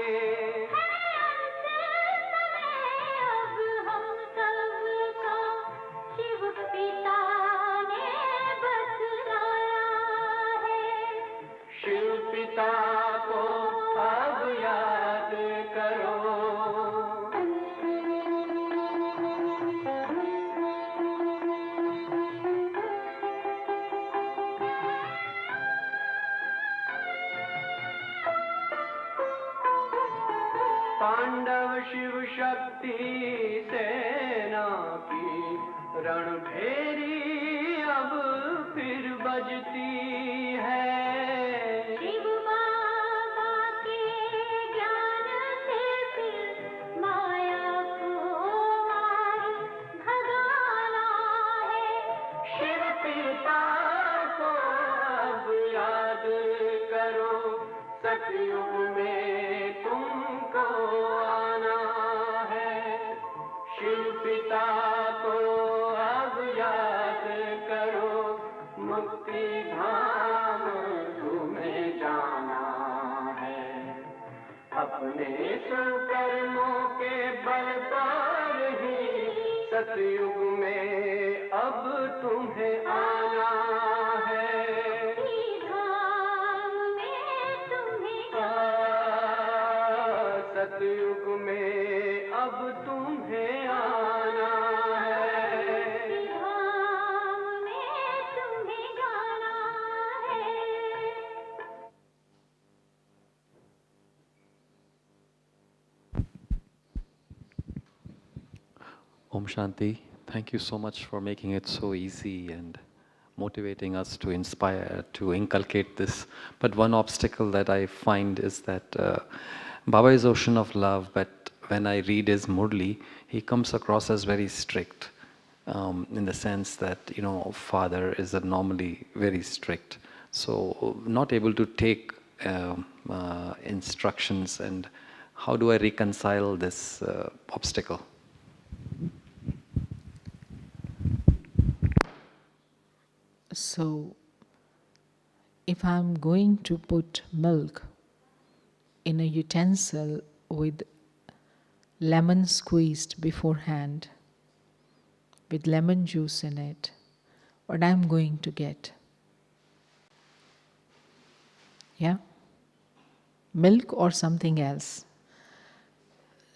S1: पांडव शिव शक्ति सेना की रणभेरी अब फिर बजती है। शिव बाबा के ज्ञान से फिर माया को मार भगाना है। शिव पिता को अब याद करो, सतयुग में तुमको आना है। शिव पिता को अब याद करो, मुक्ति धाम तुम्हें जाना है। अपने सुकर्मों के बल पर ही सतयुग में अब तुम्हें आना है। सतयुग में अब तुम्हें आना है। धाम में तुम्हें जाना है।
S4: Om Shanti. Thank you so much for making it so easy and motivating us to inspire, to inculcate this. But one obstacle that I find is that Baba is ocean of love, but when I read his Murli, he comes across as very strict, in the sense that, father is normally very strict. So not able to take instructions, and how do I reconcile this obstacle?
S3: So, if I'm going to put milk in a utensil with lemon squeezed beforehand, with lemon juice in it, what I'm going to get? Yeah? Milk or something else.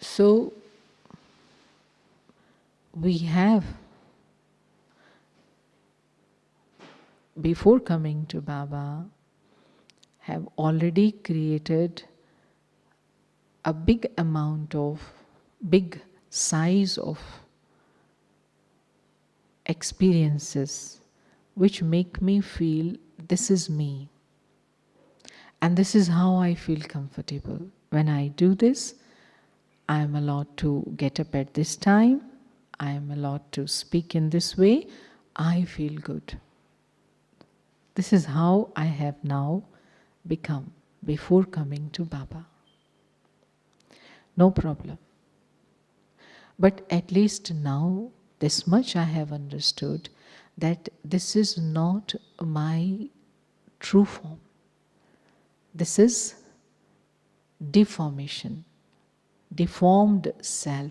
S3: So, we have, before coming to Baba, have already created a big size of experiences which make me feel this is me. And this is how I feel comfortable. When I do this, I am allowed to get up at this time, I am allowed to speak in this way, I feel good. This is how I have now become before coming to Baba. No problem. But at least now, this much I have understood, that this is not my true form. This is deformation, deformed self.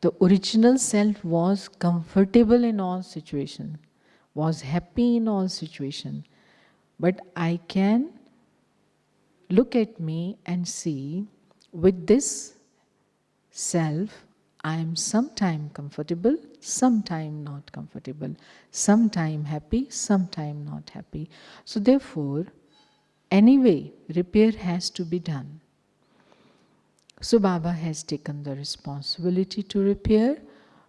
S3: The original self was comfortable in all situations, was happy in all situations. But I can look at me and see, with this self, I am sometime comfortable, sometime not comfortable, sometime happy, sometime not happy. So therefore, anyway, repair has to be done. So Baba has taken the responsibility to repair,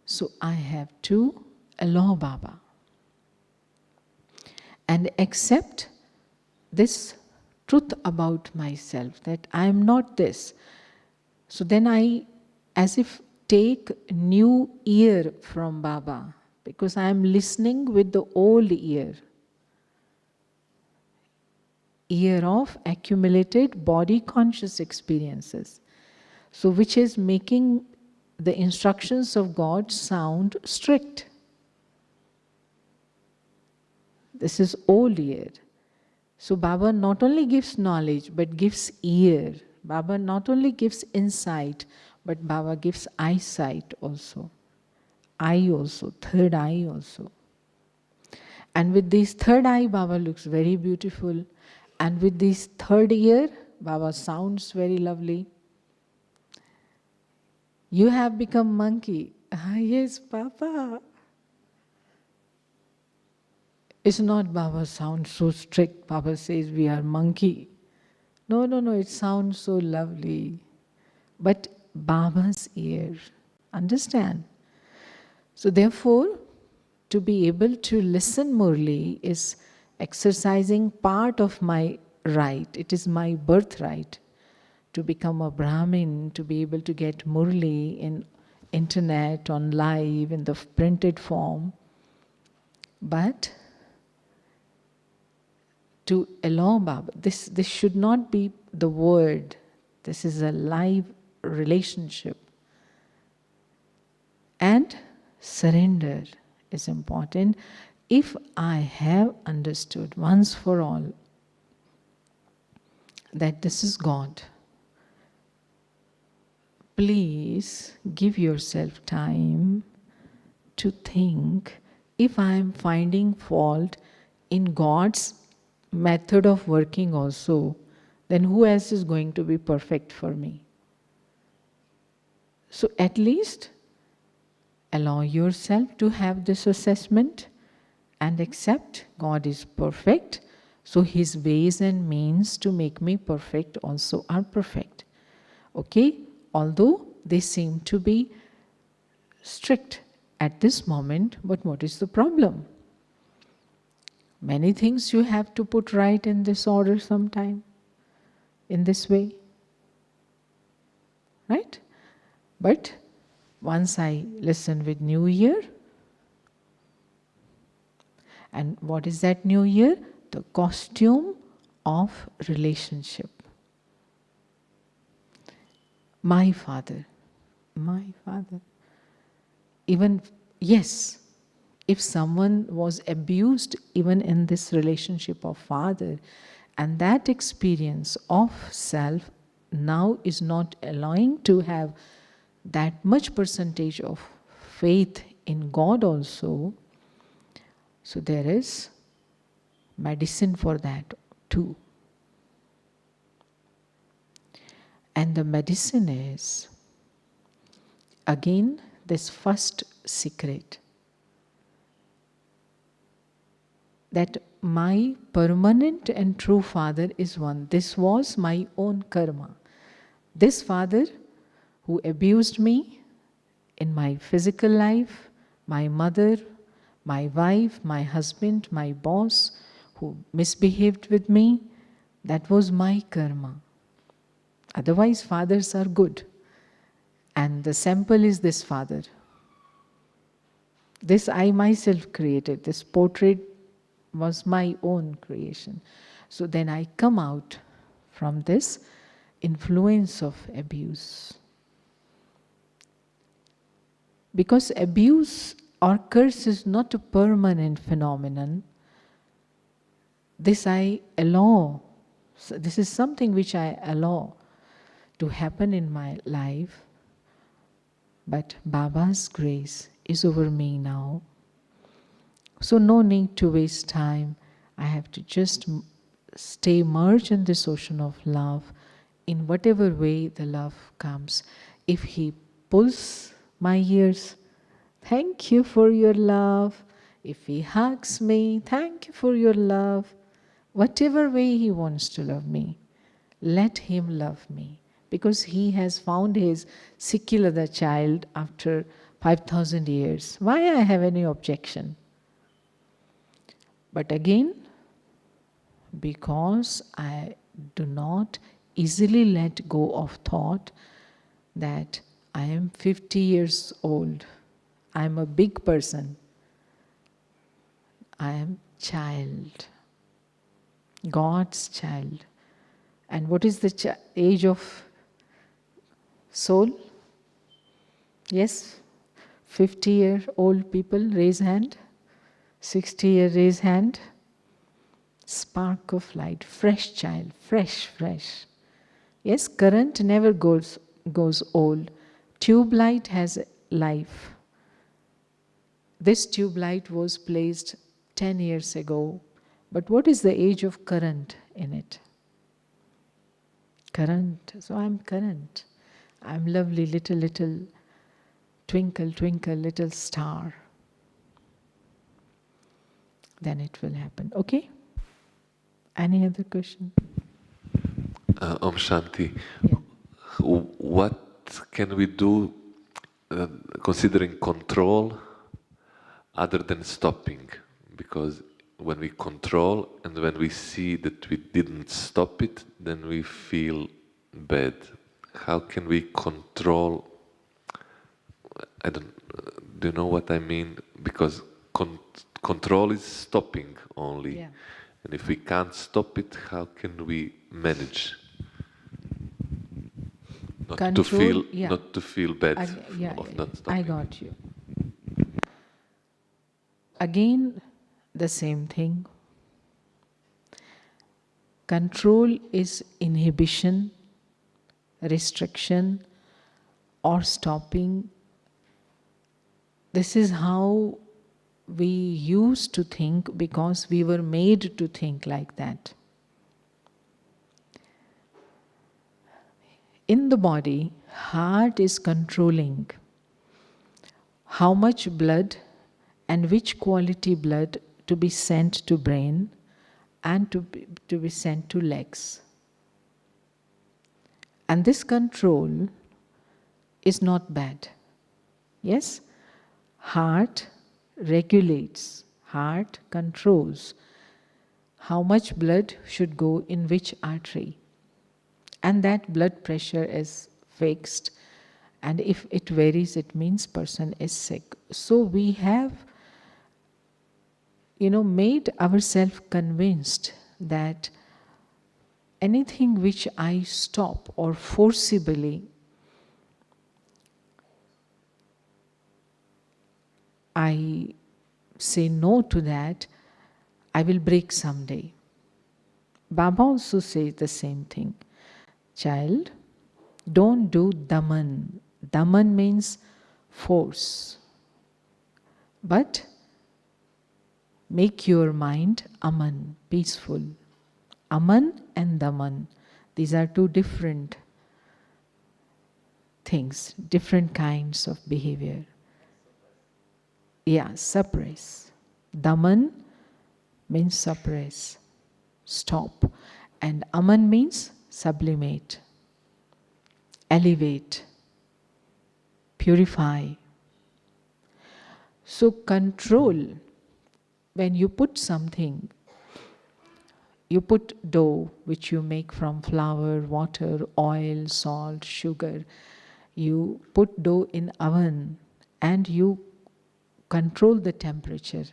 S3: so I have to allow Baba and accept this truth about myself, that I am not this. So then I, as if, take new ear from Baba, because I am listening with the old ear of accumulated body conscious experiences. So which is making the instructions of God sound strict. This is old ear. So Baba not only gives knowledge, but gives ear. Baba not only gives insight, but Baba gives eyesight also. Eye also, third eye also. And with this third eye, Baba looks very beautiful. And with this third ear, Baba sounds very lovely. You have become monkey. Ah, yes, Papa. It's not Baba sounds so strict. Baba says we are monkey. No, it sounds so lovely. But Baba's ear, understand? So therefore, to be able to listen Murli is exercising part of my right. It is my birthright to become a Brahmin, to be able to get Murli in internet, on live, in the printed form. But to allow Baba, this should not be the word. This is a live relationship. And surrender is important. If I have understood once for all that this is God, please give yourself time to think, if I am finding fault in God's method of working also, then who else is going to be perfect for me? So at least allow yourself to have this assessment and accept God is perfect, so His ways and means to make me perfect also are perfect. Okay? Although they seem to be strict at this moment, but what is the problem? Many things you have to put right in this order sometime, in this way. Right? But once I listen with New Year, and what is that New Year? The costume of relationship. My father. Even, yes, if someone was abused even in this relationship of father, and that experience of self now is not allowing to have that much percentage of faith in God also, so there is medicine for that too. And the medicine is, again, this first secret, that my permanent and true father is one. This was my own karma. This father who abused me in my physical life, my mother, my wife, my husband, my boss, who misbehaved with me, that was my karma. Otherwise, fathers are good. And the sample is this father. This I myself created. This portrait was my own creation. So then I come out from this influence of abuse. Because abuse or curse is not a permanent phenomenon, this I allow. So this is something which I allow to happen in my life. But Baba's grace is over me now. So no need to waste time. I have to just stay merged in this ocean of love in whatever way the love comes. If he pulls my ears, thank you for your love. If he hugs me, thank you for your love. Whatever way he wants to love me, let him love me. Because he has found his Sikilada child after 5,000 years. Why I have any objection? But again, because I do not easily let go of thought that I am 50 years old, I am a big person, I am child, God's child. And what is the age of soul? Yes? 50-year-old people, raise hand. 60-year, raise hand. Spark of light, fresh child, fresh. Yes, current never goes old. Tube light has life. This tube light was placed 10 years ago. But what is the age of current in it? Current. So I'm current. I'm lovely little twinkle, little star. Then it will happen. Okay? Any other question?
S5: Om Shanti.
S3: Yeah.
S5: What can we do considering control other than stopping? Because when we control and when we see that we didn't stop it, then we feel bad. How can we control? Do you know what I mean? Because control is stopping only.
S3: Yeah.
S5: And if we can't stop it, how can we manage? Not to feel bad of not stopping.
S3: I got you. Again, the same thing. Control is inhibition, restriction, or stopping. This is how we used to think because we were made to think like that. In the body, heart is controlling how much blood and which quality blood to be sent to brain and to be sent to legs. And this control is not bad. Yes? Heart regulates, heart controls how much blood should go in which artery. And that blood pressure is fixed. And if it varies, it means person is sick. So we have, made ourselves convinced that anything which I stop or forcibly I say no to that, I will break someday. Baba also says the same thing. Child, don't do daman. Daman means force. But make your mind aman, peaceful. Aman and daman, these are two different things, different kinds of behavior. Yeah, suppress. Daman means suppress, stop. And aman means sublimate, elevate, purify. So control, when you put something, you put dough which you make from flour, water, oil, salt, sugar. You put dough in oven and you control the temperature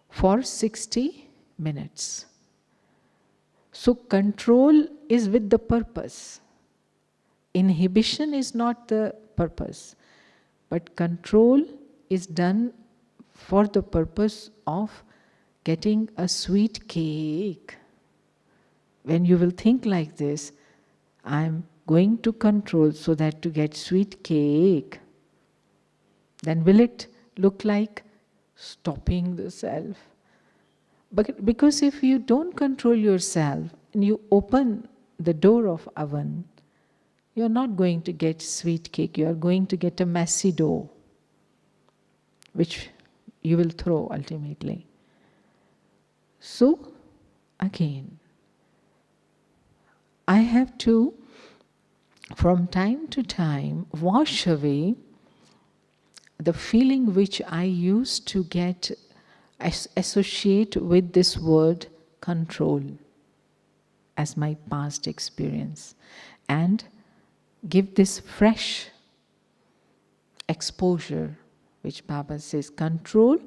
S3: for 60 minutes. So control is with the purpose. Inhibition is not the purpose, but control is done for the purpose of getting a sweet cake. When you will think like this, I'm going to control so that to get sweet cake, then will it look like stopping the self? But because if you don't control yourself and you open the door of oven, you're not going to get sweet cake, you are going to get a messy dough, which you will throw ultimately. So, again, I have to, from time to time, wash away the feeling which I used to get associate with this word control as my past experience, and give this fresh exposure, which Baba says, control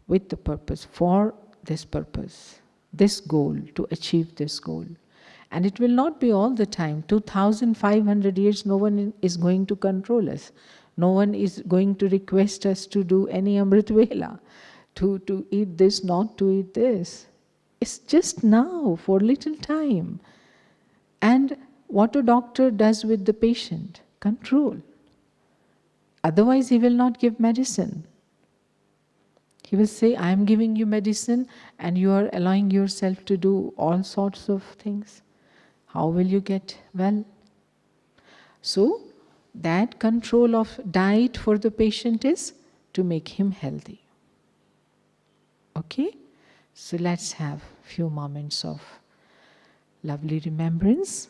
S3: with the purpose, for this purpose, this goal, to achieve this goal. And it will not be all the time. 2,500 years, no one is going to control us. No one is going to request us to do any Amrit Vela, to eat this, not to eat this. It's just now, for little time. And what a doctor does with the patient, control. Otherwise, he will not give medicine. He will say, I am giving you medicine and you are allowing yourself to do all sorts of things. How will you get well? So, that control of diet for the patient is to make him healthy. Okay? So let's have a few moments of lovely remembrance,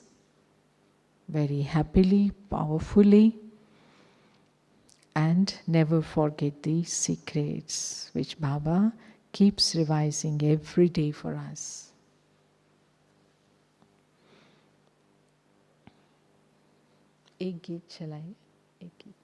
S3: very happily, powerfully, and never forget these secrets which Baba keeps revising every day for us. एक गीत चलाए, एक गीत.